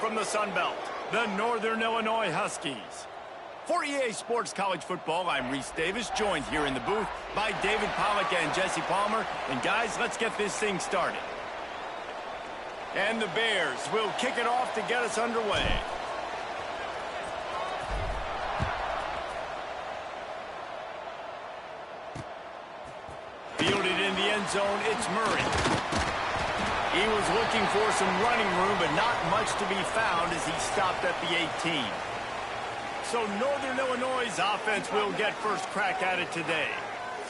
from the Sun Belt, the Northern Illinois Huskies. For EA Sports College Football, I'm Reese Davis, joined here in the booth by David Pollack and Jesse Palmer. And guys, let's get this thing started. And the Bears will kick it off to get us underway. Fielded in the end zone, it's Murray. He was looking for some running room, but not much to be found as he stopped at the 18. So Northern Illinois' offense will get first crack at it today.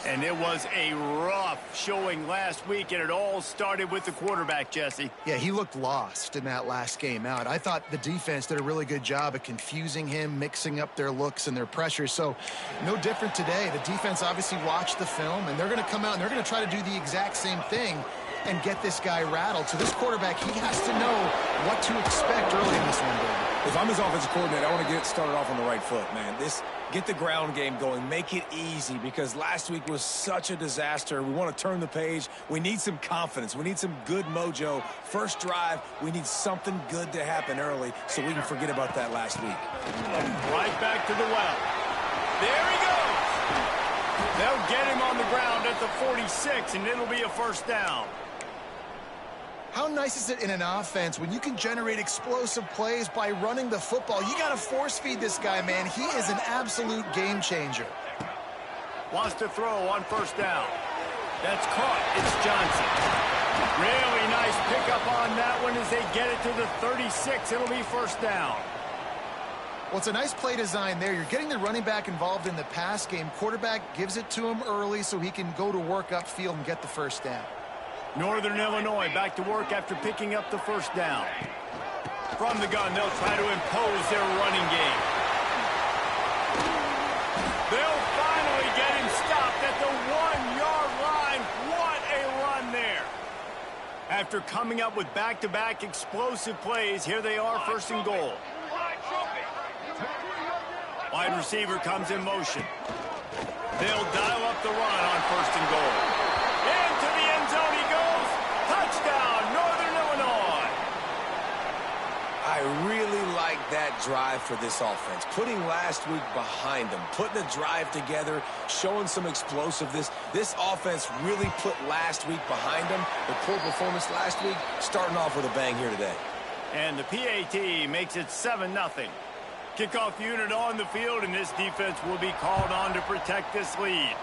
And it was a rough showing last week, and it all started with the quarterback, Jesse. Yeah, he looked lost in that last game out. I thought the defense did a really good job of confusing him, mixing up their looks and their pressures. So no different today. The defense obviously watched the film, and they're going to come out and they're going to try to do the exact same thing and get this guy rattled. So this quarterback, he has to know what to expect early in this one, David. If I'm his offensive coordinator, I want to get started off on the right foot, man. Get the ground game going. Make it easy because last week was such a disaster. We want to turn the page. We need some confidence. We need some good mojo. First drive, we need something good to happen early so we can forget about that last week. Right back to the well. There he goes. They'll get him on the ground at the 46, and it'll be a first down. How nice is it in an offense when you can generate explosive plays by running the football? You got to force feed this guy, man. He is an absolute game changer. Wants to throw on first down. That's caught. It's Johnson. Really nice pickup on that one as they get it to the 36. It'll be first down. Well, it's a nice play design there. You're getting the running back involved in the pass game. Quarterback gives it to him early so he can go to work upfield and get the first down. Northern Illinois back to work after picking up the first down. From the gun, they'll try to impose their running game. They'll finally get him stopped at the 1-yard line. What a run there. After coming up with back-to-back explosive plays, here they are, first and goal. Wide receiver comes in motion. They'll dial up the run on first and goal. Into the end zone he goes. Touchdown, Northern Illinois. I really like that drive for this offense. Putting last week behind them, putting a drive together, showing some explosiveness. This offense really put last week behind them. The poor performance last week, starting off with a bang here today. And the PAT makes it 7-0. Kickoff unit on the field, and this defense will be called on to protect this lead.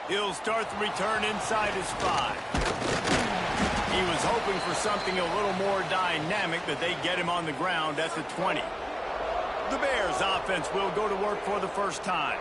He'll start the return inside his 5. He was hoping for something a little more dynamic, but they get him on the ground at the 20. The Bears offense will go to work for the first time.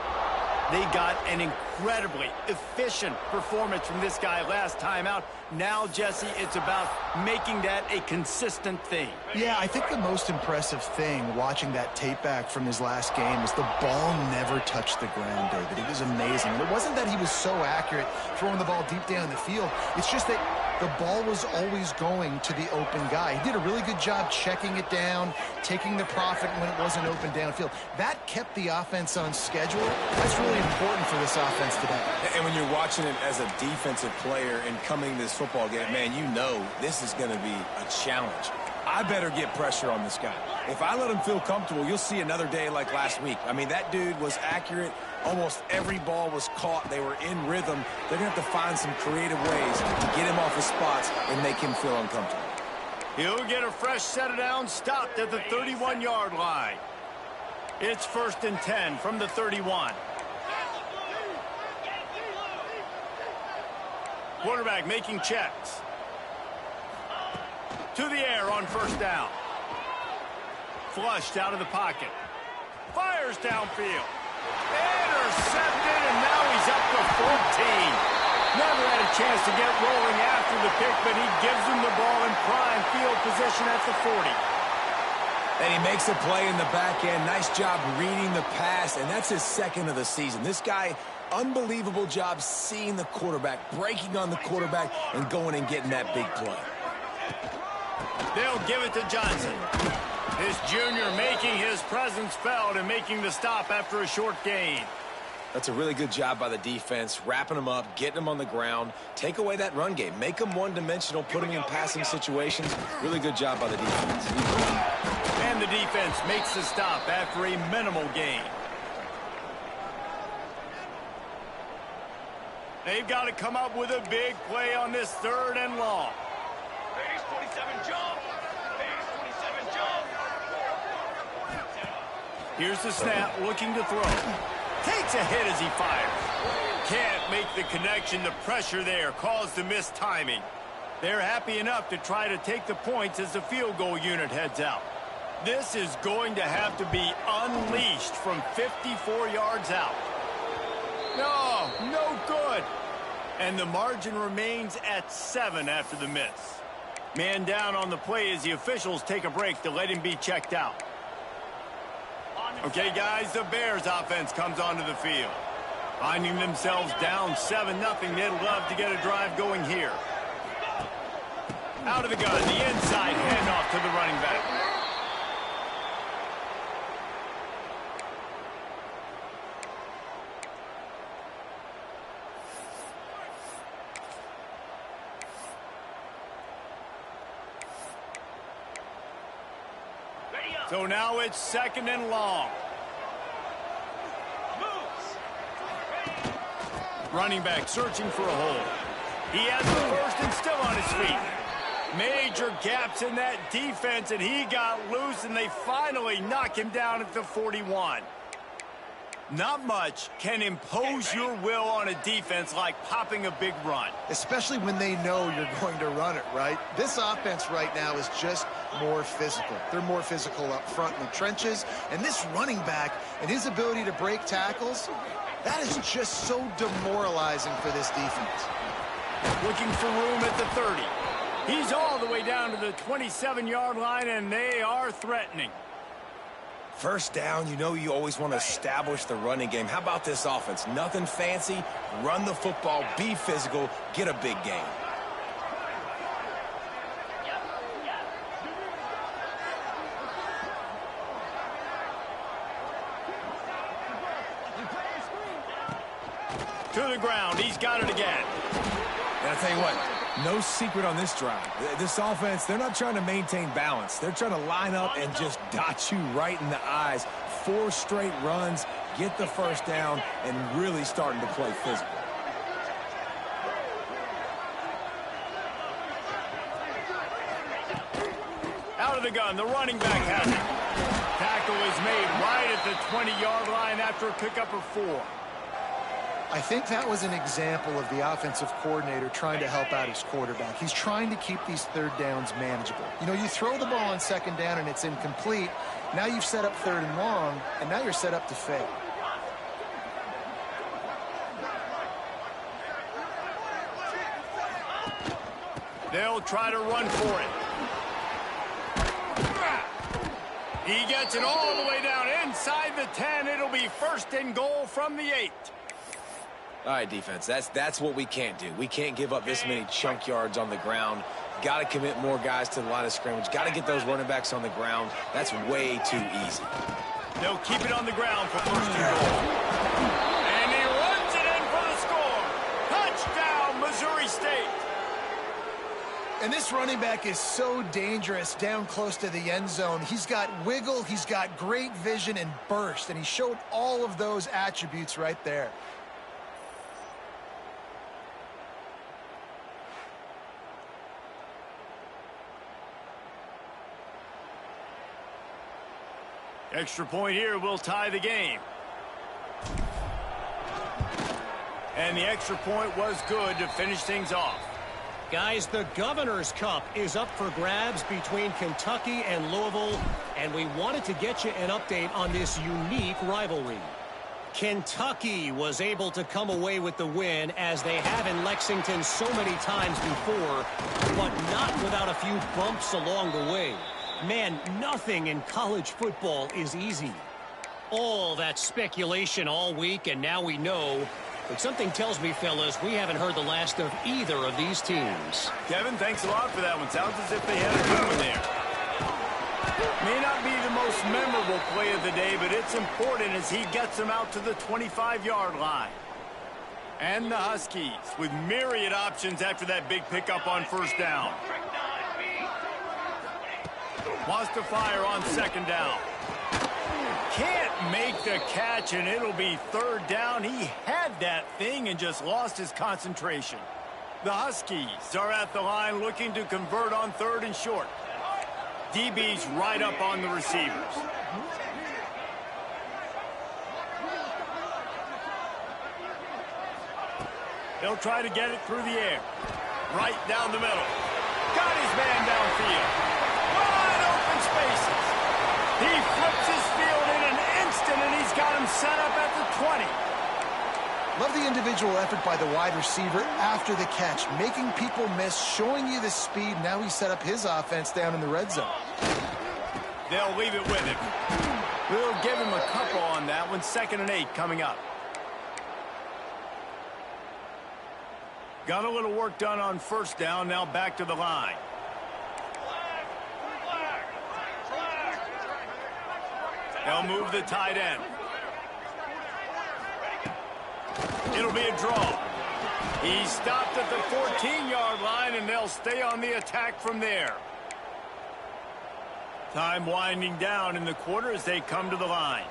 They got an incredibly efficient performance from this guy last time out. Now, Jesse, it's about making that a consistent thing. Yeah, I think the most impressive thing watching that tape back from his last game is the ball never touched the ground, David. It was amazing. And it wasn't that he was so accurate throwing the ball deep down the field. It's just that the ball was always going to the open guy. He did a really good job checking it down, taking the profit when it wasn't open downfield. That kept the offense on schedule. That's really important for this offense today. And when you're watching it as a defensive player and coming to this football game, man, you know this is going to be a challenge. I better get pressure on this guy. If I let him feel comfortable, you'll see another day like last week. I mean, that dude was accurate. Almost every ball was caught. They were in rhythm. They're going to have to find some creative ways to get him off his spots and make him feel uncomfortable. He'll get a fresh set of downs, stopped at the 31-yard line. It's first and 10 from the 31. Quarterback making checks. To the air on first down. Flushed out of the pocket. Fires downfield. Intercepted, and now he's up to 14. Never had a chance to get rolling after the pick, but he gives him the ball in prime field position at the 40. And he makes a play in the back end. Nice job reading the pass, and that's his second of the season. This guy, unbelievable job seeing the quarterback, breaking on the quarterback, and going and getting that big play. They'll give it to Johnson. This junior making his presence felt and making the stop after a short gain. That's a really good job by the defense, wrapping them up, getting them on the ground. Take away that run game. Make them one-dimensional, put them in passing situations. Really good job by the defense. And the defense makes the stop after a minimal gain. They've got to come up with a big play on this 3rd and long. Phase 27 jump. Phase 27 jump. Here's the snap, looking to throw. Takes a hit as he fires. Can't make the connection. The pressure there caused the missed timing. They're happy enough to try to take the points as the field goal unit heads out. This is going to have to be unleashed from 54 yards out. No good. And the margin remains at 7 after the miss. Man down on the play as the officials take a break to let him be checked out. Okay, guys, the Bears offense comes onto the field. Finding themselves down 7-0, they'd love to get a drive going here. Out of the gun, the inside handoff to the running back. So now it's 2nd and long. Running back searching for a hole. He has the first and still on his feet. Major gaps in that defense, and he got loose, and they finally knock him down at the 41. Not much can impose your will on a defense like popping a big run. Especially when they know you're going to run it, right? This offense right now is just more physical. They're more physical up front in the trenches. And this running back and his ability to break tackles, that is just so demoralizing for this defense. Looking for room at the 30. He's all the way down to the 27-yard line, and they are threatening. First down, you know you always want to establish the running game. How about this offense? Nothing fancy. Run the football, be physical, get a big gain. To the ground. He's got it again. And I'll tell you what, no secret on this drive. This offense, they're not trying to maintain balance. They're trying to line up and just dot you right in the eyes. 4 straight runs, get the first down, and really starting to play physical. Out of the gun, the running back has it. Tackle is made right at the 20-yard line after a pickup of 4. I think that was an example of the offensive coordinator trying to help out his quarterback. He's trying to keep these 3rd downs manageable. You know, you throw the ball on 2nd down and it's incomplete. Now you've set up 3rd and long, and now you're set up to fail. They'll try to run for it. He gets it all the way down inside the 10. It'll be 1st and goal from the 8. All right, defense, that's what we can't do. We can't give up this many chunk yards on the ground. Got to commit more guys to the line of scrimmage. Got to get those running backs on the ground. That's way too easy. They'll keep it on the ground for 1st and goal. And he runs it in for the score. Touchdown, Missouri State. And this running back is so dangerous down close to the end zone. He's got wiggle, he's got great vision and burst, and he showed all of those attributes right there. Extra point here will tie the game. And the extra point was good to finish things off. Guys, the Governor's Cup is up for grabs between Kentucky and Louisville, and we wanted to get you an update on this unique rivalry. Kentucky was able to come away with the win, as they have in Lexington so many times before, but not without a few bumps along the way. Man, nothing in college football is easy. All that speculation all week, and now we know. But something tells me, fellas, we haven't heard the last of either of these teams. Kevin, thanks a lot for that one. Sounds as if they had a good one there. May not be the most memorable play of the day, but it's important as he gets them out to the 25-yard line. And the Huskies with myriad options after that big pickup on first down. Wants to fire on second down. Can't make the catch, and it'll be third down. He had that thing and just lost his concentration. The Huskies are at the line looking to convert on third and short. DB's right up on the receivers. They'll try to get it through the air. Right down the middle. Got his man downfield. Wide open spaces. He flips his field in an instant, and he's got him set up at the 20. Love the individual effort by the wide receiver after the catch, making people miss, showing you the speed. Now he's set up his offense down in the red zone. They'll leave it with him. We'll give him a couple on that one. 2nd and 8 coming up. Got a little work done on first down. Now back to the line. They'll move the tight end. It'll be a draw. He stopped at the 14-yard line, and they'll stay on the attack from there. Time winding down in the quarter as they come to the line.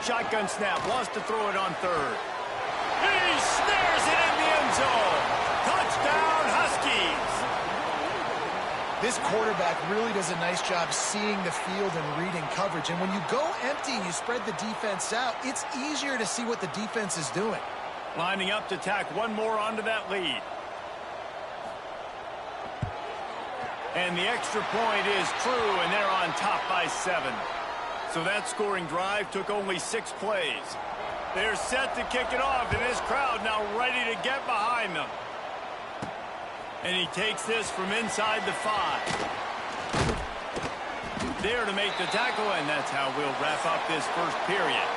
Shotgun snap, wants to throw it on third. He snares it in the end zone. Touchdown, Huskies. This quarterback really does a nice job seeing the field and reading coverage. And when you go empty and you spread the defense out, it's easier to see what the defense is doing. Lining up to tack one more onto that lead. And the extra point is true, and they're on top by 7. So that scoring drive took only 6 plays. They're set to kick it off, and this crowd now ready to get behind them. And he takes this from inside the 5. There to make the tackle, and that's how we'll wrap up this first period.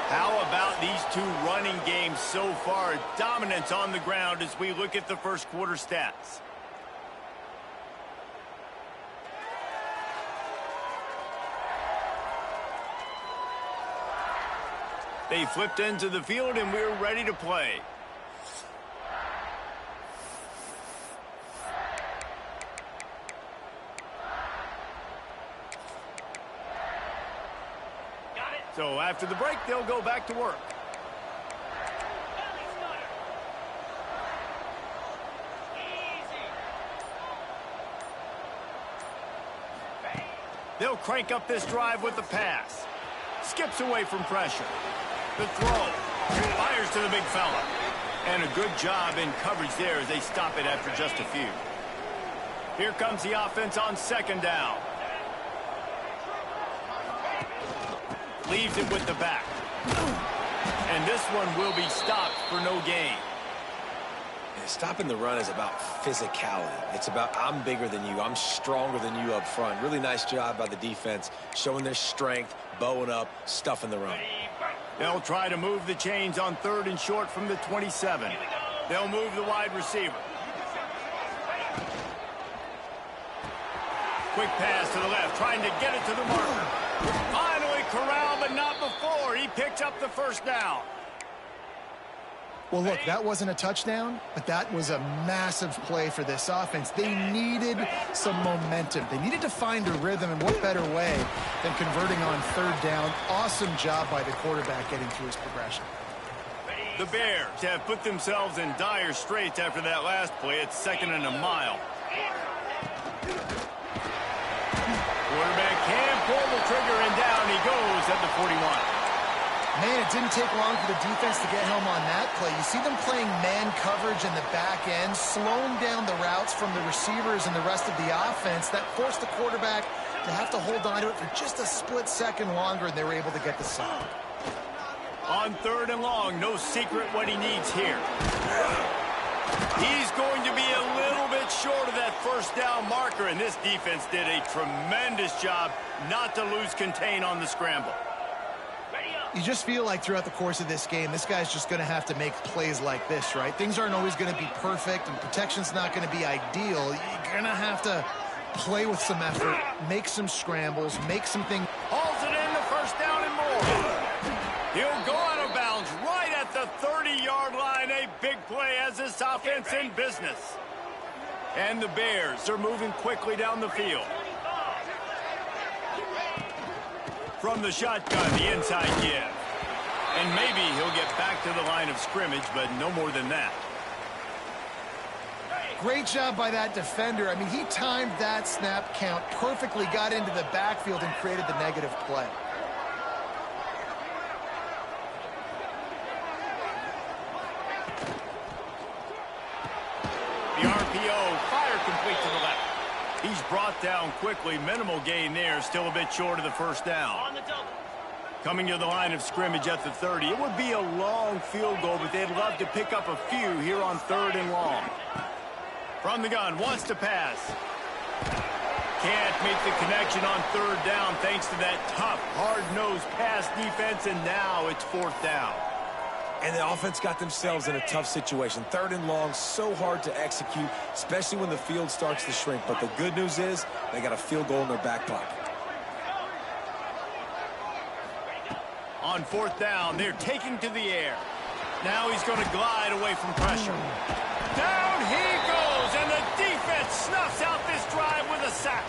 How about these two running games so far? Dominance on the ground as we look at the first quarter stats. They flipped into the field, and we're ready to play. So after the break, they'll go back to work. They'll crank up this drive with the pass. Skips away from pressure. The throw. Fires to the big fella. And a good job in coverage there as they stop it after just a few. Here comes the offense on second down. Leaves it with the back. And this one will be stopped for no gain. Stopping the run is about physicality. It's about I'm bigger than you. I'm stronger than you up front. Really nice job by the defense, showing their strength, bowing up, stuffing the run. They'll try to move the chains on third and short from the 27. They'll move the wide receiver. Quick pass to the left, trying to get it to the marker. Finally corralled, but not before. He picks up the first down. Well, look, that wasn't a touchdown, but that was a massive play for this offense. They needed some momentum. They needed to find a rhythm, and what better way than converting on third down. Awesome job by the quarterback getting through his progression. The Bears have put themselves in dire straits after that last play. It's 2nd and a mile. Quarterback can pull the trigger, and down he goes at the 41. Man, it didn't take long for the defense to get home on that play. You see them playing man coverage in the back end, slowing down the routes from the receivers and the rest of the offense. That forced the quarterback to have to hold on to it for just a split second longer, and they were able to get the sack. On third and long, no secret what he needs here. He's going to be a little bit short of that first down marker, and this defense did a tremendous job not to lose contain on the scramble. You just feel like throughout the course of this game, this guy's just going to have to make plays like this, right? Things aren't always going to be perfect, and protection's not going to be ideal. You're going to have to play with some effort, make some scrambles, make some things. Hauls it in, the first down and more. He'll go out of bounds right at the 30-yard line. A big play as this offense in business. And the Bears are moving quickly down the field. From the shotgun, the inside give. And maybe he'll get back to the line of scrimmage, but no more than that. Great job by that defender. I mean, he timed that snap count perfectly, got into the backfield, and created the negative play. The RPO, fire complete to the left. He's brought down quickly. Minimal gain there, still a bit short of the first down. Coming to the line of scrimmage at the 30. It would be a long field goal, but they'd love to pick up a few here on 3rd and long. From the gun, wants to pass. Can't make the connection on 3rd down thanks to that tough, hard-nosed pass defense, and now it's 4th down. And the offense got themselves in a tough situation. 3rd and long, so hard to execute, especially when the field starts to shrink. But the good news is they got a field goal in their back pocket. On 4th down, they're taking to the air. Now he's going to glide away from pressure. Down he goes, and the defense snuffs out this drive with a sack.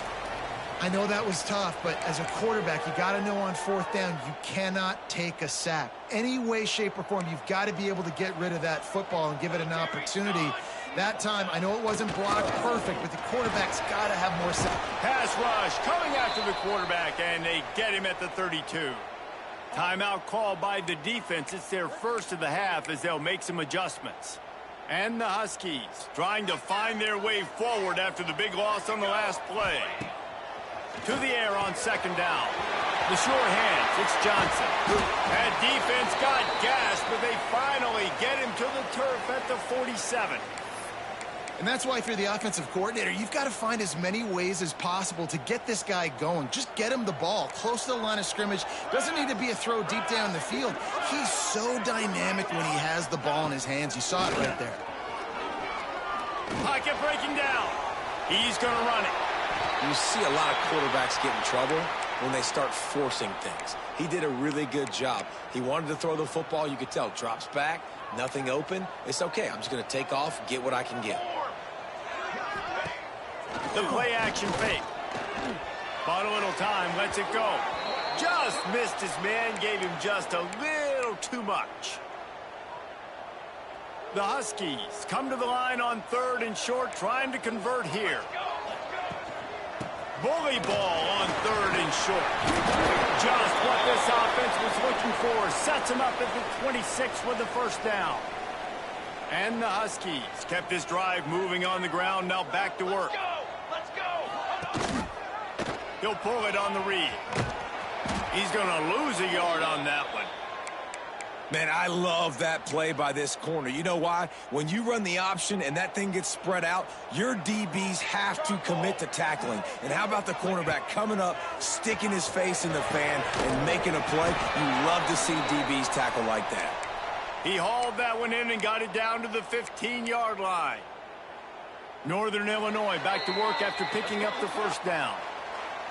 I know that was tough, but as a quarterback, you got to know on 4th down, you cannot take a sack. Any way, shape, or form, you've got to be able to get rid of that football and give it an opportunity. That time, I know it wasn't blocked perfect, but the quarterback's got to have more sack. Pass rush coming after the quarterback, and they get him at the 32. Timeout called by the defense. It's their first of the half as they'll make some adjustments. And the Huskies trying to find their way forward after the big loss on the last play. To the air on 2nd down. The sure hands, it's Johnson. That defense got gassed, but they finally get him to the turf at the 47. And that's why if you're the offensive coordinator, you've got to find as many ways as possible to get this guy going. Just get him the ball close to the line of scrimmage. Doesn't need to be a throw deep down the field. He's so dynamic when he has the ball in his hands. You saw it right there. Pocket breaking down. He's going to run it. You see a lot of quarterbacks get in trouble when they start forcing things. He did a really good job. He wanted to throw the football. You could tell. Drops back, nothing open. It's okay. I'm just going to take off, get what I can get. The play action fake. Bought a little time, lets it go. Just missed his man, gave him just a little too much. The Huskies come to the line on 3rd and short, trying to convert here. Bully ball on 3rd and short. Just what this offense was looking for. Sets him up at the 26 with the first down. And the Huskies kept this drive moving on the ground. Now back to work. Let's go! He'll pull it on the read. He's going to lose a yard on that one. Man, I love that play by this corner. You know why? When you run the option and that thing gets spread out, your DBs have to commit to tackling. And how about the cornerback coming up, sticking his face in the fan, and making a play? You love to see DBs tackle like that. He hauled that one in and got it down to the 15-yard line. Northern Illinois back to work after picking up the first down.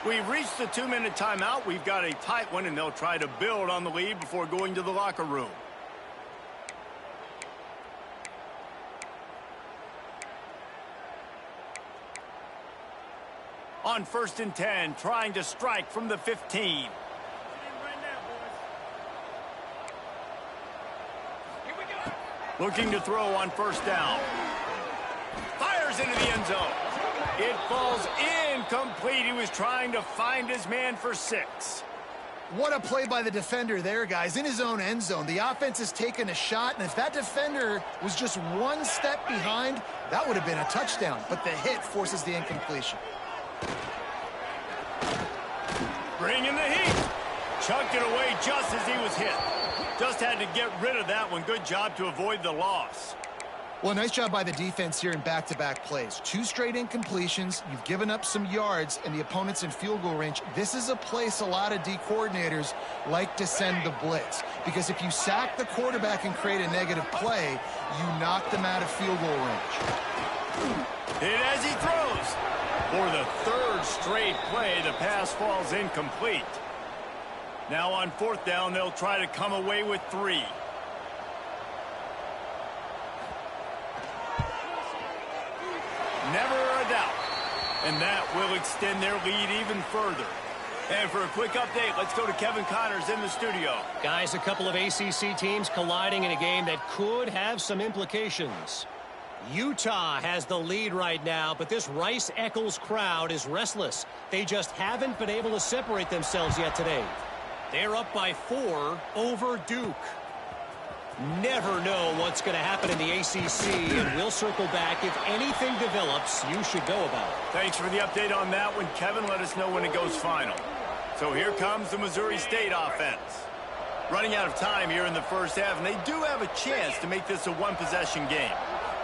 We've reached the 2-minute timeout. We've got a tight one, and they'll try to build on the lead before going to the locker room. On 1st and 10, trying to strike from the 15. Looking to throw on 1st down. Fires into the end zone. It falls incomplete. He was trying to find his man for 6. What a play by the defender there, guys. In his own end zone. The offense has taken a shot, and if that defender was just one step behind, that would have been a touchdown. But the hit forces the incompletion. Bringing the heat. Chucked it away just as he was hit. Just had to get rid of that one. Good job to avoid the loss. Well, nice job by the defense here in back-to-back plays. 2 straight incompletions. You've given up some yards, and the opponent's in field goal range. This is a place a lot of D coordinators like to send the blitz, because if you sack the quarterback and create a negative play, you knock them out of field goal range. Hit as he throws. For the 3rd straight play, the pass falls incomplete. Now on 4th down, they'll try to come away with 3. Never a doubt. And that will extend their lead even further. And for a quick update, let's go to Kevin Connors in the studio. Guys, a couple of ACC teams colliding in a game that could have some implications. Utah has the lead right now, but this Rice-Eccles crowd is restless. They just haven't been able to separate themselves yet today. They're up by 4 over Duke. Never know what's going to happen in the ACC, and we'll circle back. If anything develops, you should know about it. Thanks for the update on that one, Kevin. Let us know when it goes final. So here comes the Missouri State offense. Running out of time here in the first half, and they do have a chance to make this a one-possession game.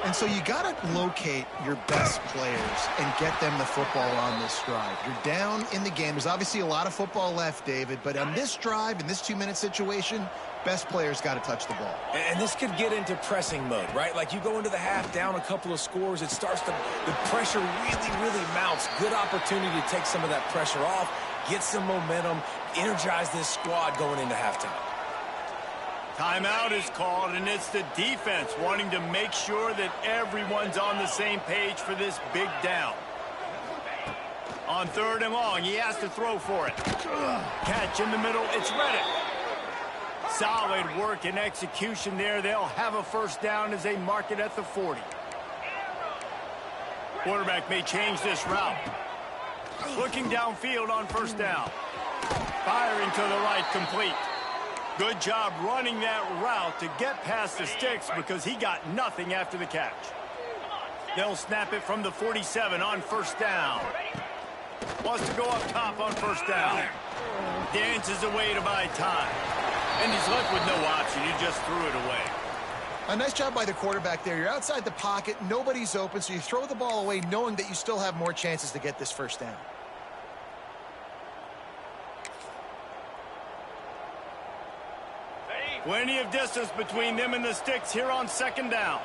And so you got to locate your best players and get them the football on this drive. You're down in the game. There's obviously a lot of football left, David, but on this drive, in this 2-minute situation, best players got to touch the ball. And this could get into pressing mode, right? Like you go into the half down a couple of scores, it starts to, the pressure really mounts. Good opportunity to take some of that pressure off, get some momentum, energize this squad going into halftime. Timeout is called, and it's the defense wanting to make sure that everyone's on the same page for this big down. On 3rd and long, he has to throw for it. Catch in the middle, it's Reddick. Solid work and execution there. They'll have a first down as they mark it at the 40. Quarterback may change this route. Looking downfield on 1st down. Firing to the right, complete. Good job running that route to get past the sticks because he got nothing after the catch. They'll snap it from the 47 on 1st down. Wants to go up top on 1st down. Dances away to buy time. And he's left with no option. He just threw it away. A nice job by the quarterback there. You're outside the pocket. Nobody's open, so you throw the ball away knowing that you still have more chances to get this first down. Plenty of distance between them and the sticks here on 2nd down.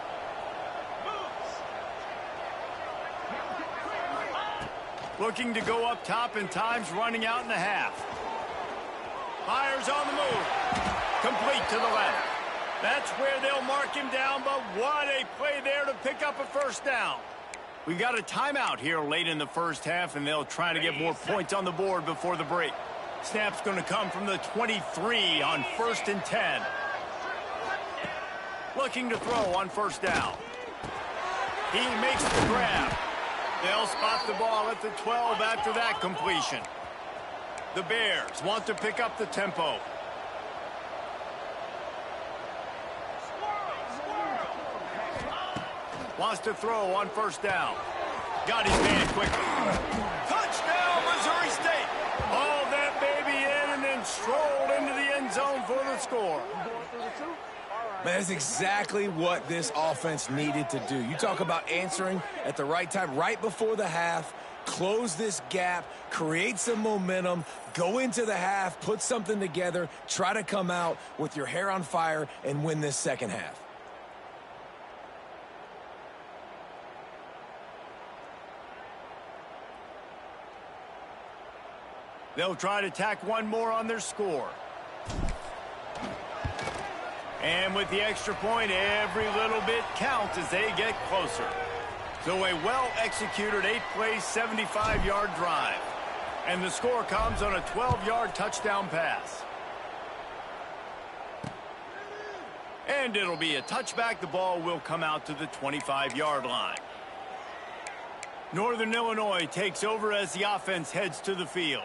Looking to go up top, and time's running out in the half. Fires on the move. Complete to the left. That's where they'll mark him down, but what a play there to pick up a first down. We got a timeout here late in the first half, and they'll try to get more points on the board before the break. Snap's going to come from the 23 on 1st and 10. Looking to throw on 1st down. He makes the grab. They'll spot the ball at the 12 after that completion. The Bears want to pick up the tempo. Wants to throw on 1st down. Got his man quickly. Touchdown, Missouri State. Hauled that baby in and then strolled into the end zone for the score. Man, that's exactly what this offense needed to do. You talk about answering at the right time, right before the half, close this gap, create some momentum, go into the half, put something together, try to come out with your hair on fire and win this second half. They'll try to tack one more on their score. And with the extra point, every little bit counts as they get closer. So a well-executed 8-play, 75-yard drive. And the score comes on a 12-yard touchdown pass. And it'll be a touchback. The ball will come out to the 25-yard line. Northern Illinois takes over as the offense heads to the field.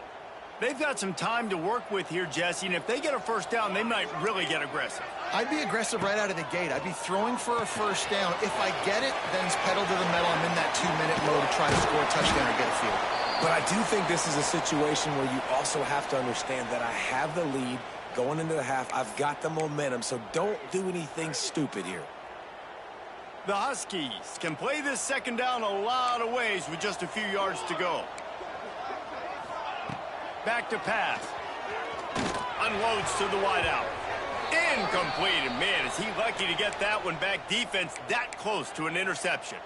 They've got some time to work with here, Jesse, and if they get a first down, they might really get aggressive. I'd be aggressive right out of the gate. I'd be throwing for a first down. If I get it, then it's pedal to the metal. I'm in that 2-minute mode to try to score a touchdown or get a field. But I do think this is a situation where you also have to understand that I have the lead going into the half. I've got the momentum, so don't do anything stupid here. The Huskies can play this second down a lot of ways with just a few yards to go. Back to pass. Unloads to the wideout. Incomplete. And man, is he lucky to get that one back. Defense that close to an interception.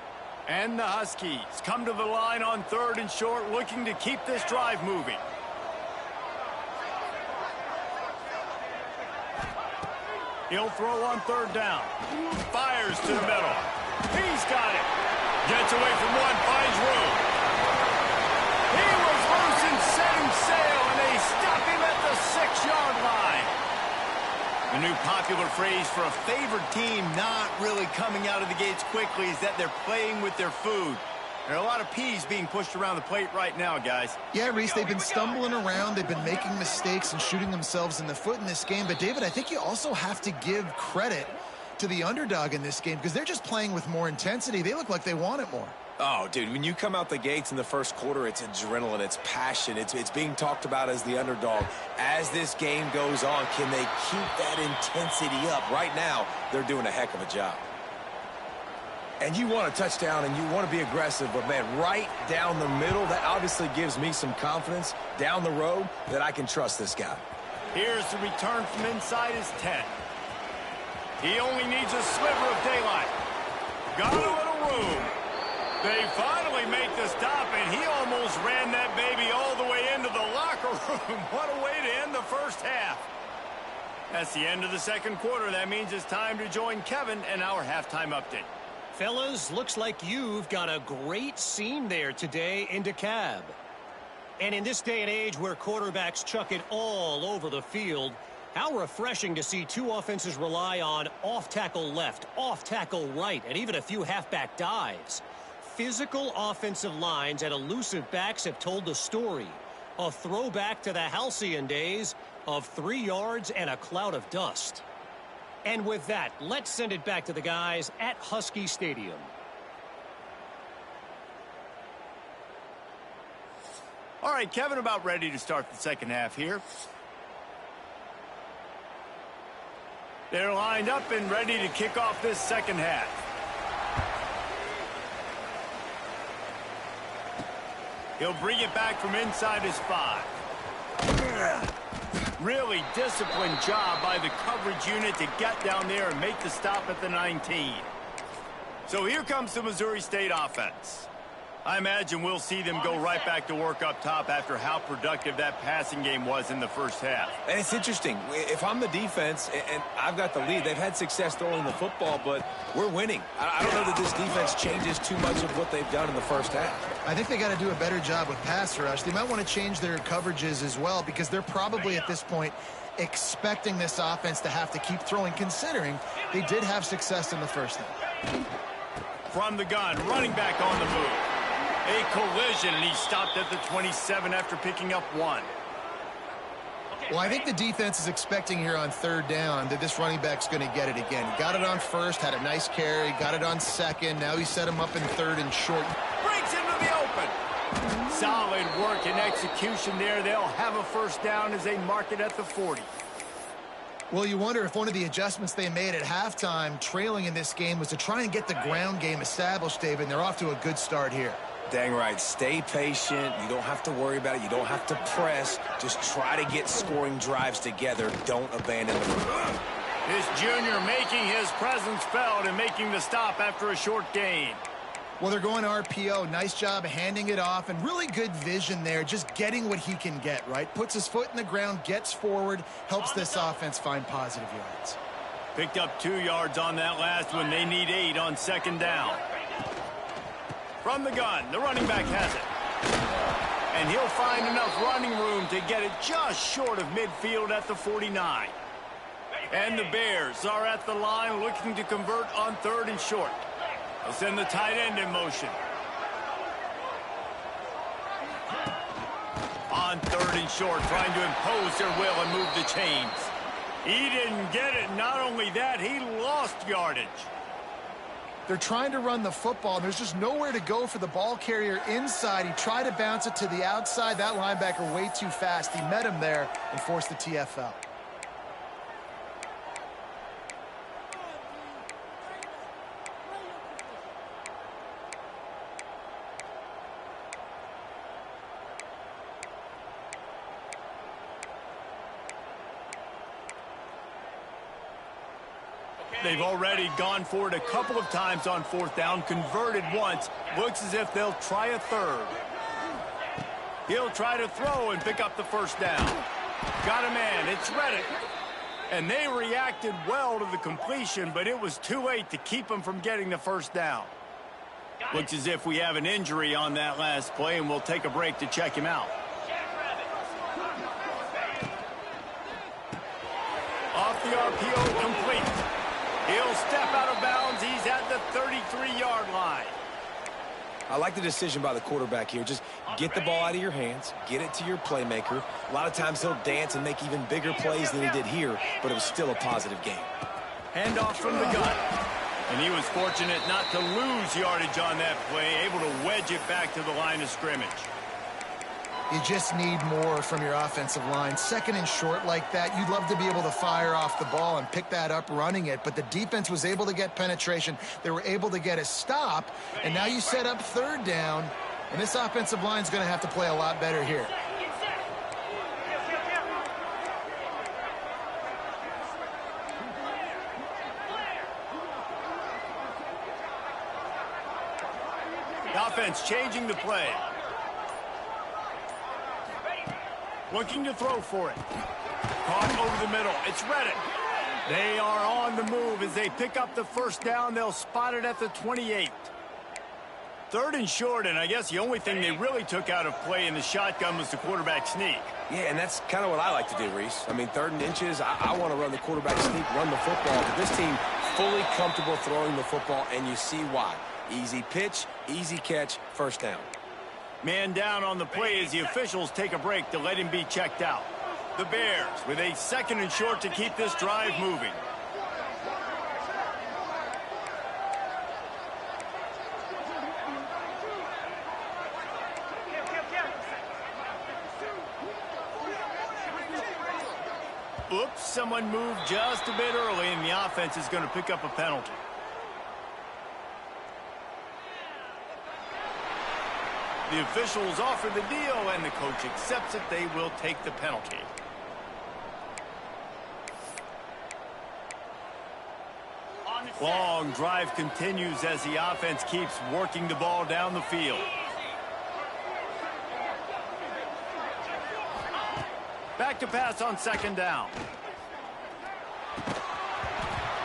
And the Huskies come to the line on 3rd and short, looking to keep this drive moving. He'll throw on 3rd down. Fires to the middle. He's got it. Gets away from one, finds room. He was loose and setting sail, and they stop him at the 6-yard line. The new popular phrase for a favored team not really coming out of the gates quickly is that they're playing with their food. There are a lot of peas being pushed around the plate right now, guys. Yeah, Reese, they've been stumbling around. They've been making mistakes and shooting themselves in the foot in this game. But, David, I think you also have to give credit to the underdog in this game because they're just playing with more intensity. They look like they want it more. Oh, dude, when you come out the gates in the first quarter, it's adrenaline, it's passion, it's being talked about as the underdog. As this game goes on, can they keep that intensity up? Right now, they're doing a heck of a job. And you want a touchdown and you want to be aggressive, but, man, right down the middle, that obviously gives me some confidence down the road that I can trust this guy. Here's the return from inside his 10. He only needs a sliver of daylight. Got a little room. They finally make the stop, and he almost ran that baby all the way into the locker room. What a way to end the first half. That's the end of the second quarter. That means it's time to join Kevin and our halftime update. Fellas, looks like you've got a great scene there today in DeKalb. And in this day and age where quarterbacks chuck it all over the field, how refreshing to see two offenses rely on off-tackle left, off-tackle right, and even a few halfback dives. Physical offensive lines and elusive backs have told the story. A throwback to the halcyon days of 3 yards and a cloud of dust. And with that, let's send it back to the guys at Husky Stadium. All right, Kevin, about ready to start the second half here. They're lined up and ready to kick off this second half. He'll bring it back from inside his 5. Really disciplined job by the coverage unit to get down there and make the stop at the 19. So here comes the Missouri State offense. I imagine we'll see them go right back to work up top after how productive that passing game was in the first half. And it's interesting. If I'm the defense and I've got the lead, they've had success throwing the football, but we're winning. I don't know that this defense changes too much of what they've done in the first half. I think they got to do a better job with pass rush. They might want to change their coverages as well because they're probably at this point expecting this offense to have to keep throwing, considering they did have success in the first half. From the gun, running back on the move. A collision, and he stopped at the 27 after picking up 1. Well, I think the defense is expecting here on 3rd down that this running back's going to get it again. He got it on 1st, had a nice carry, got it on 2nd. Now he set him up in 3rd and short. Breaks into the open. Solid work and execution there. They'll have a first down as they mark it at the 40. Well, you wonder if one of the adjustments they made at halftime, trailing in this game, was to try and get the ground game established, David, and they're off to a good start here. Dang right. Stay patient. You don't have to worry about it. You don't have to press. Just try to get scoring drives together. Don't abandon the run. This junior making his presence felt and making the stop after a short gain. Well, they're going RPO. Nice job handing it off, and really good vision there, just getting what he can get, right? Puts his foot in the ground, gets forward, helps this offense find positive yards. Picked up 2 yards on that last one. They need 8 on 2nd down. From the gun, the running back has it. And he'll find enough running room to get it just short of midfield at the 49. And the Bears are at the line looking to convert on 3rd and short. They'll send the tight end in motion. On 3rd and short, trying to impose their will and move the chains. He didn't get it. Not only that, he lost yardage. They're trying to run the football, and there's just nowhere to go for the ball carrier inside. He tried to bounce it to the outside. That linebacker way too fast. He met him there and forced the TFL. They've already gone for it a couple of times on fourth down, converted once. Looks as if they'll try a third. He'll try to throw and pick up the first down. Got a man. It's Reddick. And they reacted well to the completion, but it was too late to keep them from getting the first down. Looks as if we have an injury on that last play, and we'll take a break to check him out. Off the RPO, complete. He'll step out of bounds. He's at the 33-yard line. I like the decision by the quarterback here. Just get the ball out of your hands, get it to your playmaker. A lot of times he'll dance and make even bigger plays than he did here, but it was still a positive game. Handoff from the gun. And he was fortunate not to lose yardage on that play, able to wedge it back to the line of scrimmage. You just need more from your offensive line. Second and short like that, you'd love to be able to fire off the ball and pick that up running it, but the defense was able to get penetration. They were able to get a stop, and now you set up third down, and this offensive line is going to have to play a lot better here. The offense changing the play. Looking to throw for it. Caught over the middle. It's Reddick. They are on the move as they pick up the first down. They'll spot it at the 28. Third and short, and I guess the only thing they really took out of play in the shotgun was the quarterback sneak. Yeah, and that's kind of what I like to do, Reese. I mean, third and inches, I want to run the quarterback sneak, run the football. But this team fully comfortable throwing the football, and you see why. Easy pitch, easy catch, first down. Man down on the play as the officials take a break to let him be checked out. The Bears with a second and short to keep this drive moving. Oops, someone moved just a bit early, and the offense is going to pick up a penalty. The officials offer the deal, and the coach accepts it. They will take the penalty. Long drive continues as the offense keeps working the ball down the field. Back to pass on second down.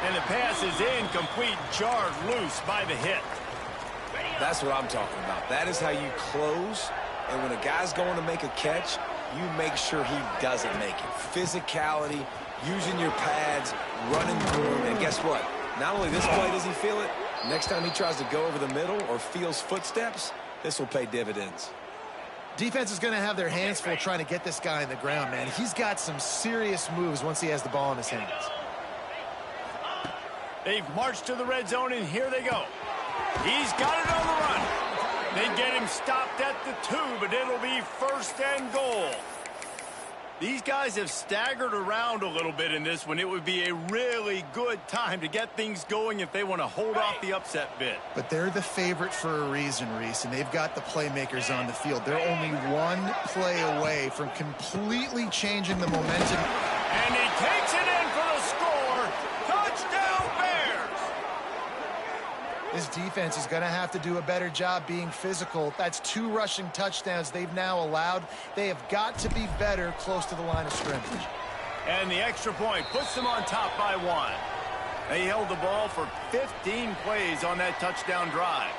And the pass is incomplete, jarred loose by the hit. That's what I'm talking about. That is how you close, and when a guy's going to make a catch, you make sure he doesn't make it. Physicality, using your pads, running through him, and guess what? Not only this play does he feel it, next time he tries to go over the middle or feels footsteps, this will pay dividends. Defense is going to have their hands full trying to get this guy in the ground, man. He's got some serious moves once he has the ball in his hands. They've marched to the red zone, and here they go. He's got it on the run. They get him stopped at the 2, but it'll be first and goal. These guys have staggered around a little bit in this one. It would be a really good time to get things going if they want to hold off the upset bid. But they're the favorite for a reason, Reese, and they've got the playmakers on the field. They're only one play away from completely changing the momentum. And he takes it in for the score. Touchdown, Bears! This defense is going to have to do a better job being physical. That's 2 rushing touchdowns they've now allowed. They have got to be better close to the line of scrimmage. And the extra point puts them on top by 1. They held the ball for 15 plays on that touchdown drive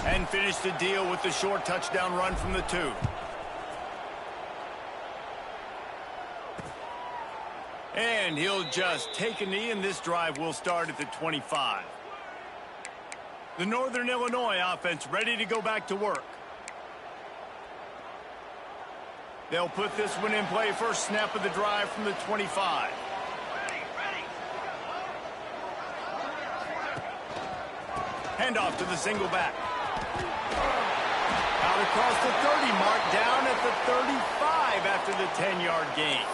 and finished the deal with the short touchdown run from the 2. And he'll just take a knee, and this drive will start at the 25. The Northern Illinois offense ready to go back to work. They'll put this one in play first snap of the drive from the 25. Handoff to the single back. Out across the 30 mark, down at the 35 after the 10-yard gain.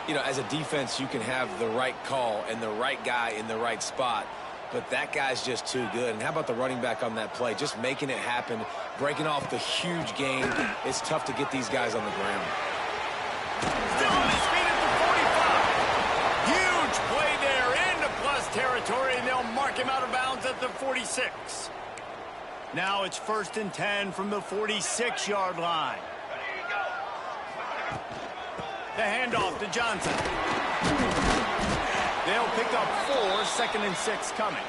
You know, as a defense, you can have the right call and the right guy in the right spot, but that guy's just too good. And how about the running back on that play? Just making it happen, breaking off the huge game. It's tough to get these guys on the ground. Still on his feet at the 45. Huge play there into plus territory. him out of bounds at the 46. Now it's 1st and 10 from the 46-yard line. The handoff to Johnson. They'll pick up 4, 2nd and 6 coming.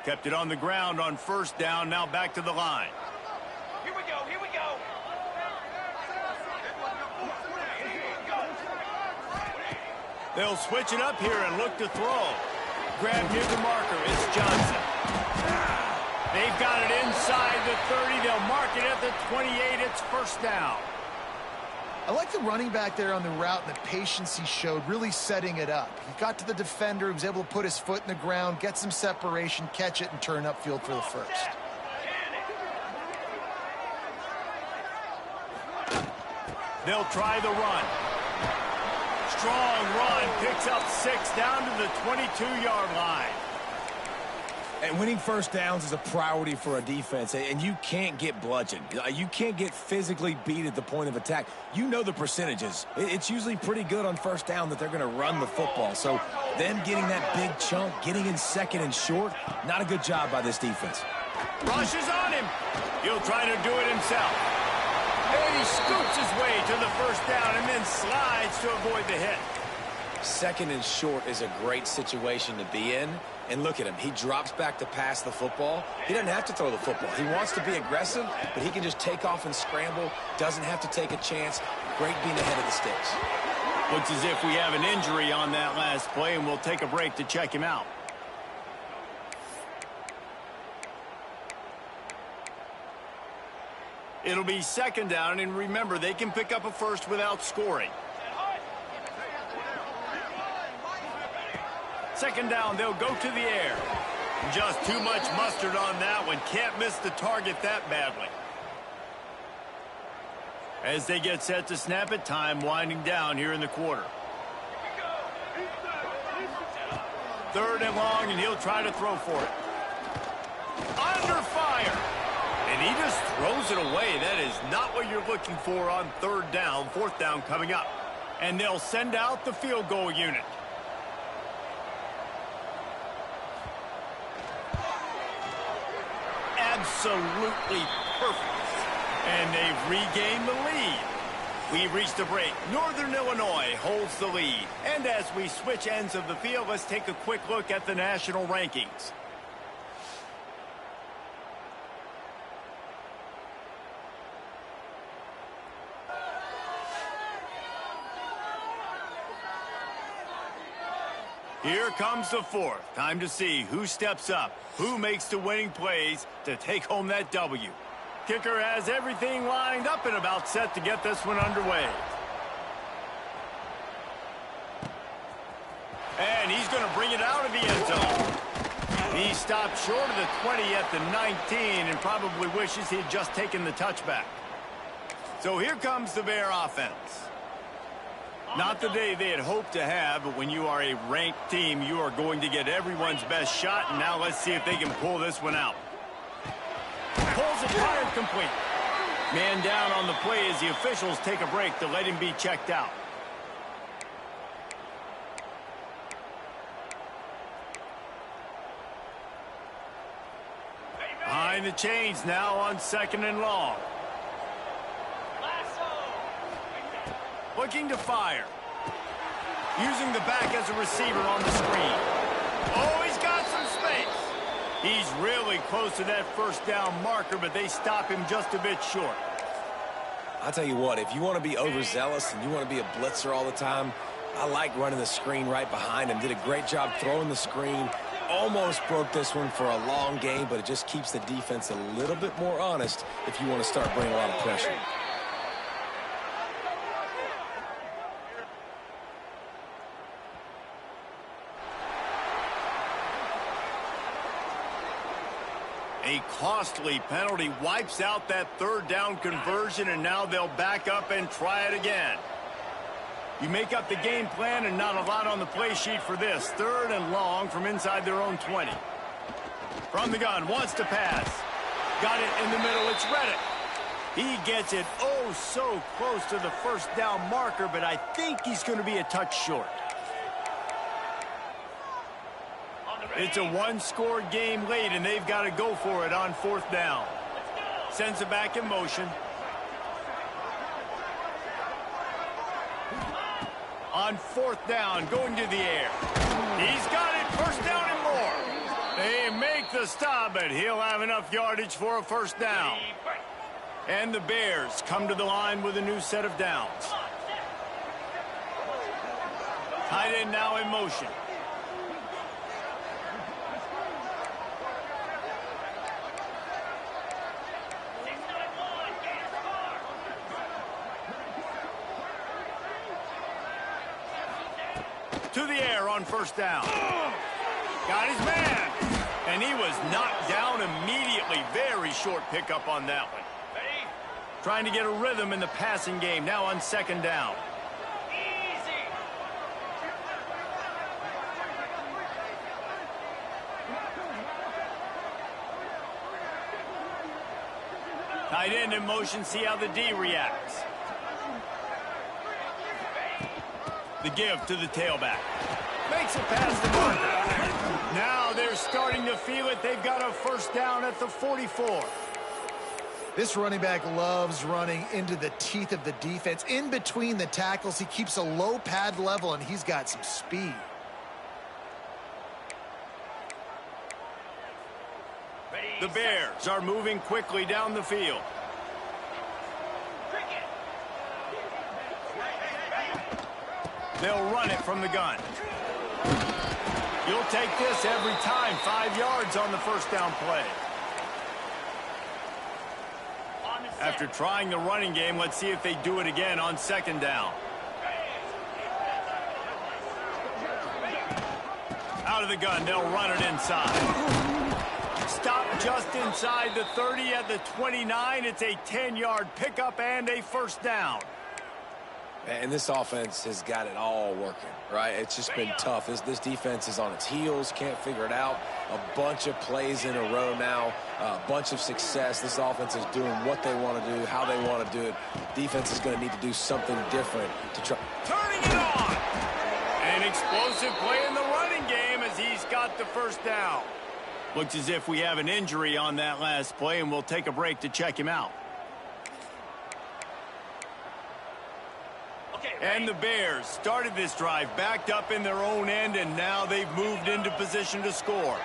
Kept it on the ground on 1st down, now back to the line. Here we go, here we go. They'll switch it up here and look to throw. Grab near the marker, it's Johnson. They've got it inside the 30. They'll mark it at the 28. It's 1st down. I like the running back there on the route and the patience he showed, really setting it up. He got to the defender, he was able to put his foot in the ground, get some separation, catch it, and turn upfield for the 1st. They'll try the run. Strong run, picks up 6 down to the 22-yard line. And winning 1st downs is a priority for a defense, and you can't get bludgeoned. You can't get physically beat at the point of attack. You know the percentages. It's usually pretty good on 1st down that they're going to run the football. So them getting that big chunk, getting in 2nd and short, not a good job by this defense. Rushes on him. He'll try to do it himself. And he scoots his way to the 1st down and then slides to avoid the hit. 2nd and short is a great situation to be in. And look at him. He drops back to pass the football. He doesn't have to throw the football. He wants to be aggressive, but he can just take off and scramble. Doesn't have to take a chance. Great being ahead of the sticks. Looks as if we have an injury on that last play, and we'll take a break to check him out. It'll be 2nd down, and remember, they can pick up a 1st without scoring. 2nd down, they'll go to the air. Just too much mustard on that one. Can't miss the target that badly. As they get set to snap it, time winding down here in the quarter. 3rd and long, and he'll try to throw for it. Under fire. And he just throws it away. That is not what you're looking for on 3rd down. 4th down coming up. And they'll send out the field goal unit. Absolutely perfect. And they've regained the lead. We've reached a break. Northern Illinois holds the lead. And as we switch ends of the field, let's take a quick look at the national rankings. Here comes the 4th. Time to see who steps up, who makes the winning plays to take home that W. Kicker has everything lined up and about set to get this one underway. And he's going to bring it out of the end zone. He stopped short of the 20 at the 19 and probably wishes he had just taken the touchback. So here comes the Bear offense. Not the day they had hoped to have, but when you are a ranked team, you are going to get everyone's best shot, and now let's see if they can pull this one out. Pulls it hard and complete. Man down on the play as the officials take a break to let him be checked out. Behind the chains now on 2nd and long. Looking to fire. Using the back as a receiver on the screen. Oh, he's got some space. He's really close to that 1st down marker, but they stop him just a bit short. I'll tell you what, if you want to be overzealous and you want to be a blitzer all the time, I like running the screen right behind him. Did a great job throwing the screen. Almost broke this one for a long game, but it just keeps the defense a little bit more honest if you want to start bringing a lot of pressure. A costly penalty wipes out that 3rd down conversion, and now they'll back up and try it again. You make up the game plan, and not a lot on the play sheet for this. 3rd and long from inside their own 20. From the gun, wants to pass. Got it in the middle, it's Reddick. He gets it oh so close to the first down marker, but I think he's going to be a touch short. It's a one-score game late, and they've got to go for it on 4th down. Sends it back in motion. On 4th down, going to the air. He's got it, 1st down and more. They make the stop, but he'll have enough yardage for a 1st down. And the Bears come to the line with a new set of downs. Tight end now in motion. To the air on 1st down. Got his man. And he was knocked down immediately. Very short pickup on that one. Trying to get a rhythm in the passing game. Now on 2nd down. Tight end in motion. See how the D reacts. The give to the tailback. Makes it past the marker. Now they're starting to feel it. They've got a 1st down at the 44. This running back loves running into the teeth of the defense. In between the tackles, he keeps a low pad level, and he's got some speed. The Bears are moving quickly down the field. They'll run it from the gun. You'll take this every time. 5 yards on the 1st down play. After trying the running game, let's see if they do it again on 2nd down. Out of the gun, they'll run it inside. Stop just inside the 30 at the 29. It's a 10-yard pickup and a 1st down. And this offense has got it all working, right? It's just been tough. This defense is on its heels, can't figure it out. A bunch of plays in a row now, a bunch of success. This offense is doing what they want to do, how they want to do it. Defense is going to need to do something different to try. Turning it on! An explosive play in the running game as he's got the 1st down. Looks as if we have an injury on that last play, and we'll take a break to check him out. And the Bears started this drive backed up in their own end, and now they've moved into position to score.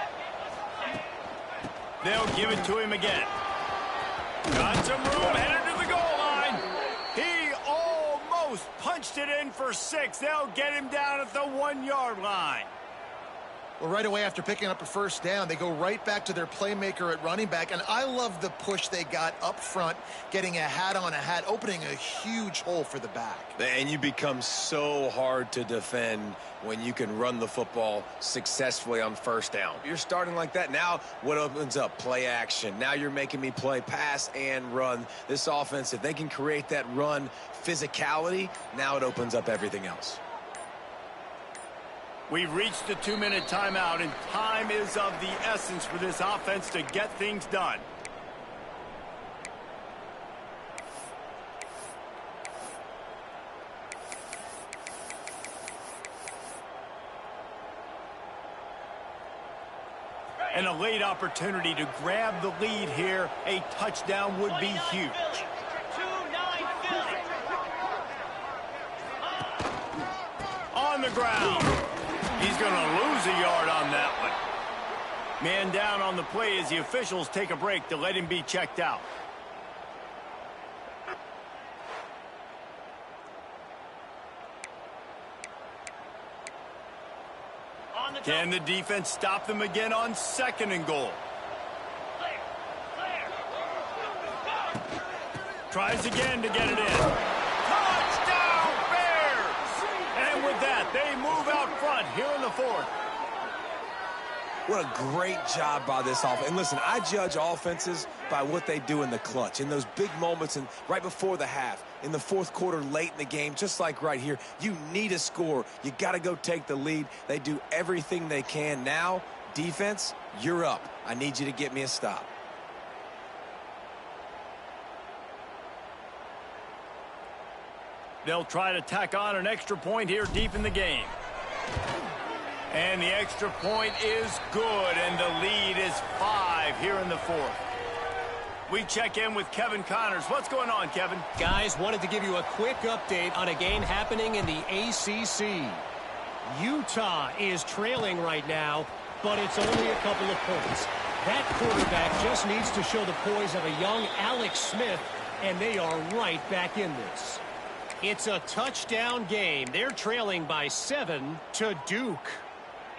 They'll give it to him again. Got some room, headed to the goal line. He almost punched it in for 6. They'll get him down at the 1-yard line. Well, right away after picking up a 1st down, they go right back to their playmaker at running back. And I love the push they got up front, getting a hat on a hat, opening a huge hole for the back. And you become so hard to defend when you can run the football successfully on 1st down. You're starting like that. Now what opens up? Play action. Now you're making me play pass and run. This offense, if they can create that run physicality, now it opens up everything else. We've reached the 2-minute timeout, and time is of the essence for this offense to get things done. And a late opportunity to grab the lead here. A touchdown would be huge. On the ground. He's going to lose a yard on that one. Man down on the play as the officials take a break to let him be checked out. Can the defense stop them again on 2nd and goal? Tries again to get it in. Touchdown, Bears! And with that, they move out front here in the 4th. What a great job by this offense. And listen, I judge offenses by what they do in the clutch, in those big moments and right before the half, in the 4th quarter, late in the game, just like right here. You need a score. You got to go take the lead. They do everything they can. Now, defense, you're up. I need you to get me a stop. They'll try to tack on an extra point here deep in the game. And the extra point is good, and the lead is 5 here in the fourth. We check in with Kevin Connors. What's going on, Kevin? Guys, wanted to give you a quick update on a game happening in the ACC. Utah is trailing right now, but it's only a couple of points. That quarterback just needs to show the poise of a young Alex Smith, and they are right back in this. It's a touchdown game. They're trailing by 7 to Duke.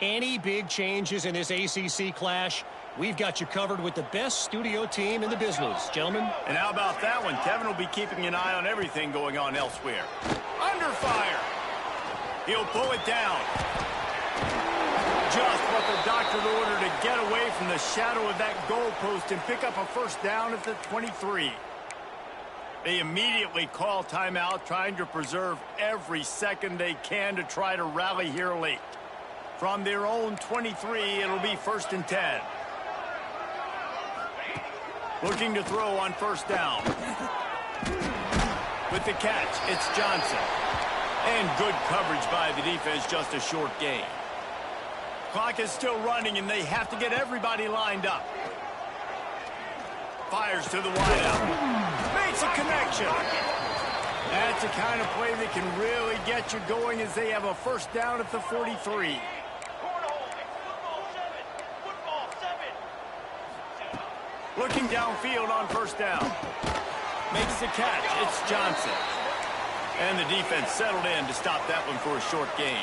Any big changes in this ACC clash? We've got you covered with the best studio team in the business, gentlemen. And how about that one? Kevin will be keeping an eye on everything going on elsewhere. Under fire. He'll pull it down. Just what the doctor ordered to get away from the shadow of that goalpost and pick up a first down at the 23. They immediately call timeout, trying to preserve every second they can to try to rally here late. From their own 23, it'll be 1st and 10. Looking to throw on first down. With the catch, it's Johnson. And good coverage by the defense, just a short gain. Clock is still running, and they have to get everybody lined up. Fires to the wideout. Makes a connection. That's the kind of play that can really get you going as they have a first down at the 43. Looking downfield on first down. Makes the catch. It's Johnson. And the defense settled in to stop that one for a short gain.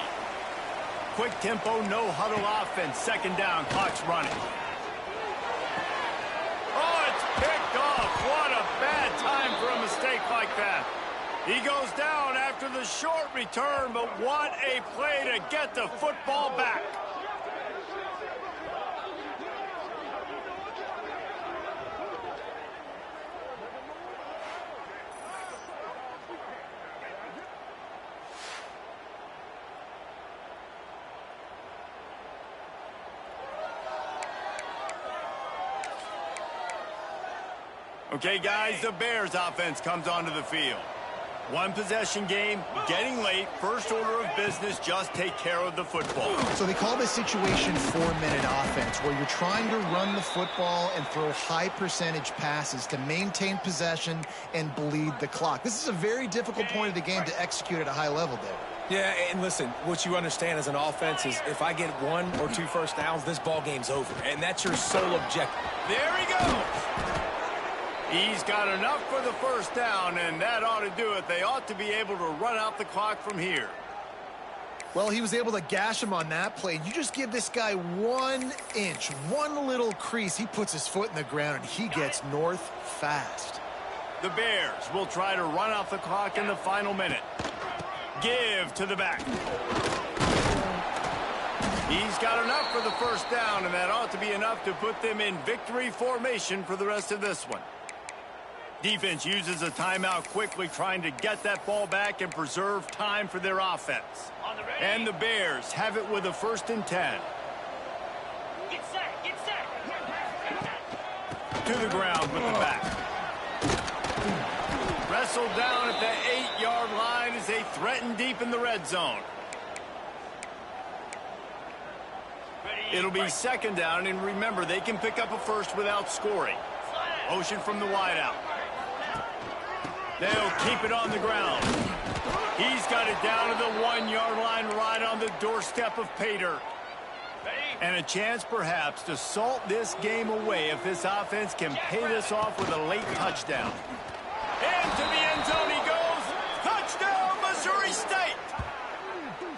Quick tempo, no huddle offense. Second down, clock's running. Oh, it's picked off. What a bad time for a mistake like that. He goes down after the short return, but what a play to get the football back. Okay, guys, the Bears offense comes onto the field. One possession game, getting late, first order of business, just take care of the football. So they call this situation 4-minute offense, where you're trying to run the football and throw high percentage passes to maintain possession and bleed the clock. This is a very difficult point of the game to execute at a high level, David. Yeah, and listen, what you understand as an offense is if I get 1 or 2 first downs, this ball game's over. And that's your sole objective. There he goes. He's got enough for the first down, and that ought to do it. They ought to be able to run out the clock from here. Well, he was able to gash him on that play. You just give this guy 1 inch, one little crease. He puts his foot in the ground, and he gets north fast. The Bears will try to run out the clock in the final minute. Give to the back. He's got enough for the first down, and that ought to be enough to put them in victory formation for the rest of this one. Defense uses a timeout quickly, trying to get that ball back and preserve time for their offense. And the Bears have it with a 1st and 10. Get set, get set. To the ground with the back. Wrestled down at the 8-yard line as they threaten deep in the red zone. It'll be second down, and remember, they can pick up a first without scoring. Motion from the wideout. They'll keep it on the ground. He's got it down to the 1-yard line, right on the doorstep of pay dirt. And a chance, perhaps, to salt this game away if this offense can pay this off with a late touchdown. Into the end zone he goes. Touchdown, Missouri State!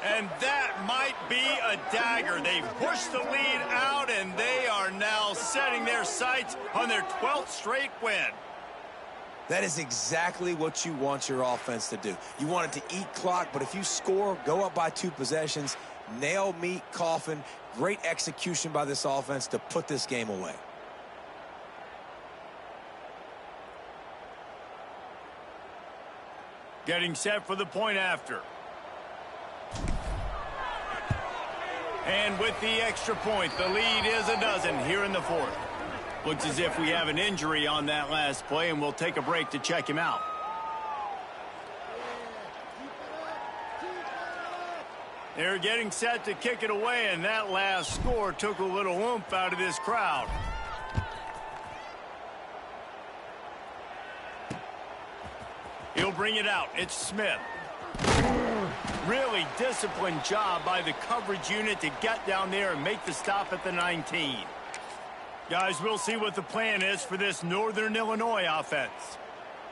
And that might be a dagger. They've pushed the lead out, and they are now setting their sights on their 12th straight win. That is exactly what you want your offense to do. You want it to eat clock, but if you score, go up by 2 possessions, nail, meat, coffin, great execution by this offense to put this game away. Getting set for the point after. And with the extra point, the lead is a dozen here in the fourth. Looks as if we have an injury on that last play, and we'll take a break to check him out. They're getting set to kick it away, and that last score took a little oomph out of this crowd. He'll bring it out. It's Smith. Really disciplined job by the coverage unit to get down there and make the stop at the 19. Guys, we'll see what the plan is for this Northern Illinois offense.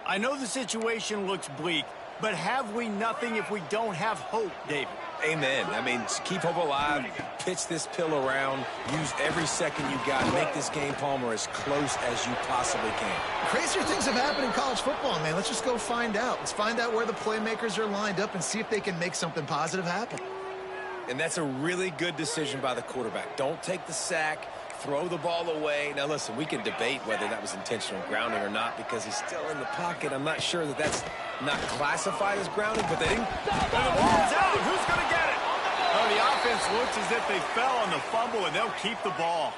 I know the situation looks bleak, but have we nothing if we don't have hope, David? Amen. I mean, keep hope alive, pitch this pill around, use every second you got, make this game, Palmer, as close as you possibly can. Crazier things have happened in college football, man. Let's just go find out. Let's find out where the playmakers are lined up and see if they can make something positive happen. And that's a really good decision by the quarterback. Don't take the sack. Throw the ball away. Now, listen, we can debate whether that was intentional grounding or not because he's still in the pocket. I'm not sure that that's not classified as grounding, but they didn't. And the ball's out. Who's going to get it? Oh, the offense looks as if they fell on the fumble, and they'll keep the ball.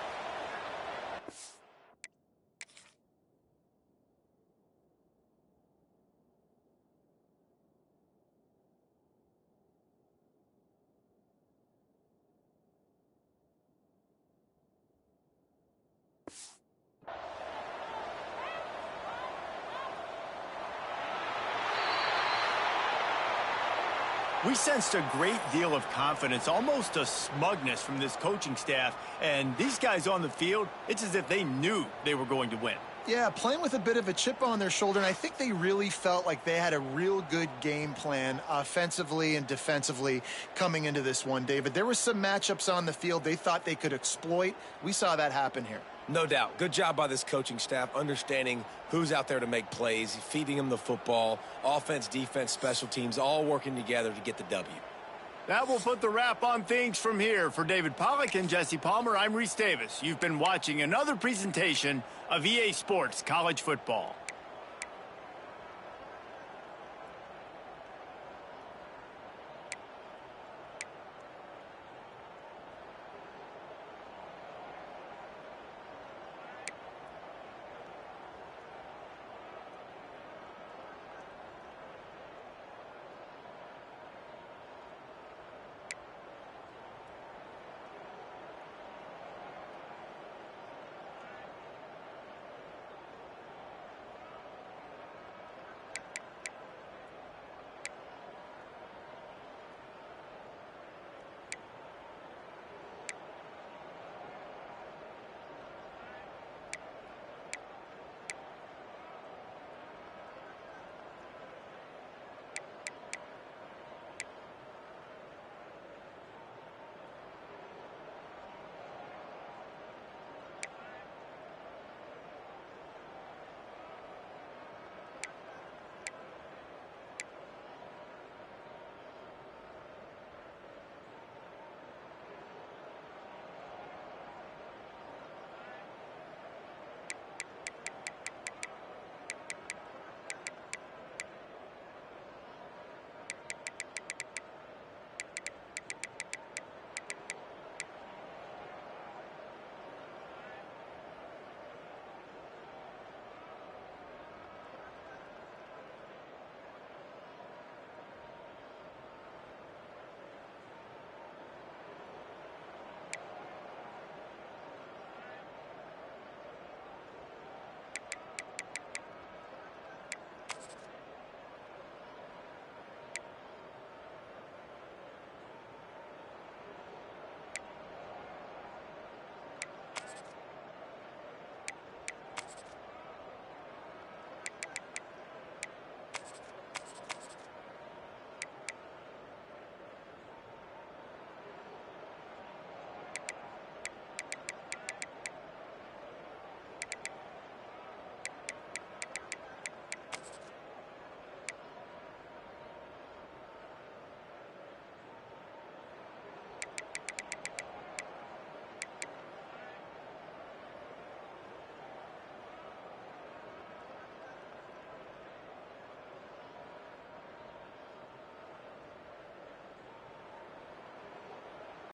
We sensed a great deal of confidence, almost a smugness from this coaching staff. And these guys on the field, it's as if they knew they were going to win. Yeah, playing with a bit of a chip on their shoulder, and I think they really felt like they had a real good game plan offensively and defensively coming into this one, David. There were some matchups on the field they thought they could exploit. We saw that happen here. No doubt. Good job by this coaching staff, understanding who's out there to make plays, feeding them the football, offense, defense, special teams, all working together to get the W. That will put the wrap on things from here. For David Pollack and Jesse Palmer, I'm Reese Davis. You've been watching another presentation of EA Sports College Football.